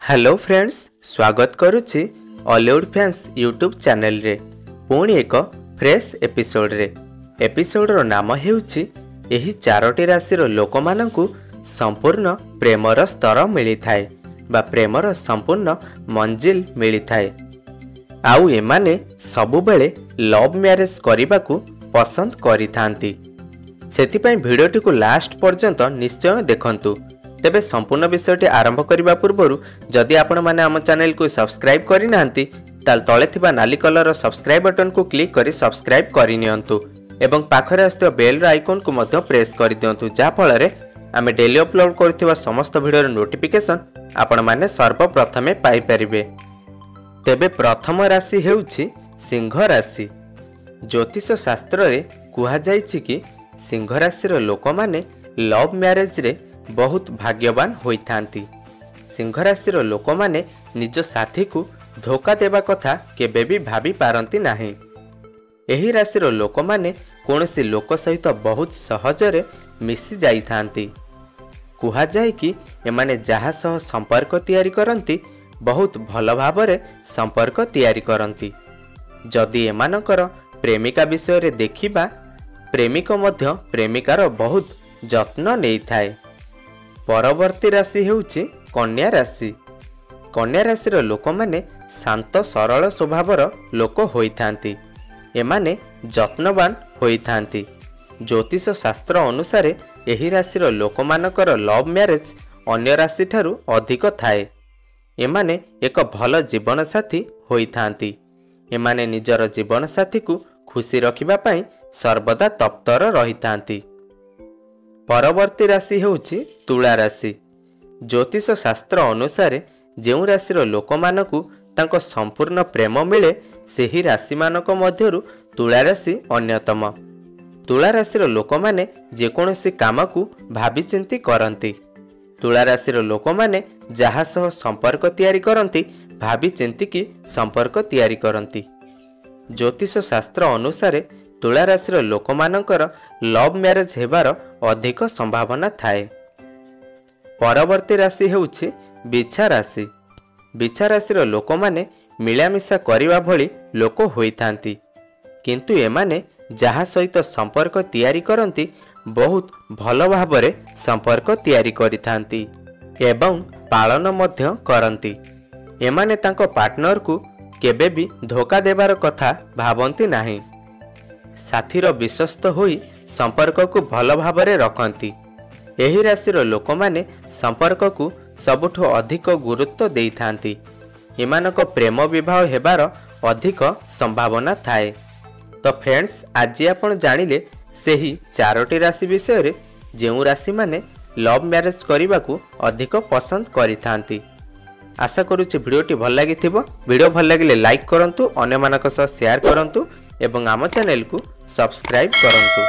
Hello friends, स्वागत करुच्ची Hollywood fans YouTube channel रे पुणी एक फ्रेश एपिसोड रे। एपिसोड रो नाम हेउची एही चारोटी राशि रो लोक माननकु संपूर्ण प्रेमर स्तर मिली थाए बा प्रेमर संपूर्ण मंजिल मिली थाए। आउ एमाने सबु बेले लव मैरिज करिबाकु पसंद करि थांती। सेतिपई भिडियोटी को लास्ट पर्यंत निश्चय देखंतु। तेबे संपूर्ण विषयटी आरंभ करने पूर्व जदि आपण माने आम चैनल को सब्सक्राइब करि नांती ताल तळे थिबा नाली कलर सब्सक्राइब बटन को क्लिक करी सब्सक्राइब करि नियंतु एवं पाखरे आस्थिबा बेल रो आइकन को मध्य प्रेस करि दियंतु, जा फଳରେ आमे डेली अपलोड करथिबा समस्त भिडियो नोटिफिकेशन आपण माने सर्वप्रथमे पाई परिबे। तेबे प्रथम राशि हेउछि सिंह राशि। ज्योतिष शास्त्र रे कुहा जायछि कि सिंह राशि रो लोक माने लव मैरिज रे बहुत भाग्यवान होइथांती। सिंह राशि रो लोक माने निज साथी को धोखा देवा कथा केबे भी भाभी पारंती नाही। एही राशि रो लोक माने कोनोसी लोक सहित बहुत सहजरे मिसी जाइथांती। कुहा जाय कि एमाने जहा सह संपर्क तैयारी करंती बहुत भल भावरे संपर्क तैयारी करंती। जदि एमानकर प्रेमिका विषय रे देखिबा, प्रेमिक मध्य प्रेमिकार बहुत जत्न नेई थाए। परवर्ती राशि हेउछि कन्या राशि। कन्या राशि रो लोक माने शांत सरल स्वभावर लोक होइथांती। एमाने जत्नवान होइथांती। ज्योतिष शास्त्र अनुसार एही राशि रो लोक मानकर लव मैरिज अन्य राशि ठारू अधिक थाए। एमाने एक भल जीवन साथी होइथांती। एमाने निजर जीवन साथी को खुशी रखिबा पई सर्वदा तत्पर रहिथांती। परवर्ती राशि हेउछि तुला राशि। ज्योतिष शास्त्र अनुसार जेउ राशिर लोक मानकु तांको संपूर्ण प्रेम मिले सेही राशि मानक मध्यरु तुला राशि अन्यतम। तुला राशिर लोक माने जेकोनोसी काम को भाबी चिंती करंती। तुला राशिर लोक माने जहा सह संपर्क तैयारी करंती भाबी चिंती की संपर्क तैयारी करंती। ज्योतिष शास्त्र अनुसार तुला राशिर लोक मानकर लव मैरिज हेबार अधिक संभावना थाए। परवर्ती राशि हेउछि बिछा राशि। बिछा राशिर लोक माने मिलामिशा करिवा भली लोक होइथांती, किंतु एमाने जहा सहित संपर्क तैयारी करंती बहुत भल भावरे संपर्क तैयारी करिथांती एवं पालन मध्य करंती। एमाने तांको पार्टनर को केबे भी धोखा देबार कथा भाबंती नाही। साथीर विश्वस्त होई संपर्क को भल भावरे रखंती। एही राशिर लोक माने संपर्क को सबुठु अधिक गुरुत्व देइथांती। एमानक प्रेम विवाह हेबार अधिक संभावना थाए। तो फ्रेंड्स, आज आपण जानिले सेही चारोटी राशि विषय रे जेउ राशि माने लव मैरिज करिबाकू अधिक पसंद करिथांती। आशा करूछि भिडियोटी भल लागिथिबो। भिडियो भल लागिले लाइक करंतु, अन्य मानक सह शेयर करंतु एवं आम चैनल को सब्सक्राइब करंतु।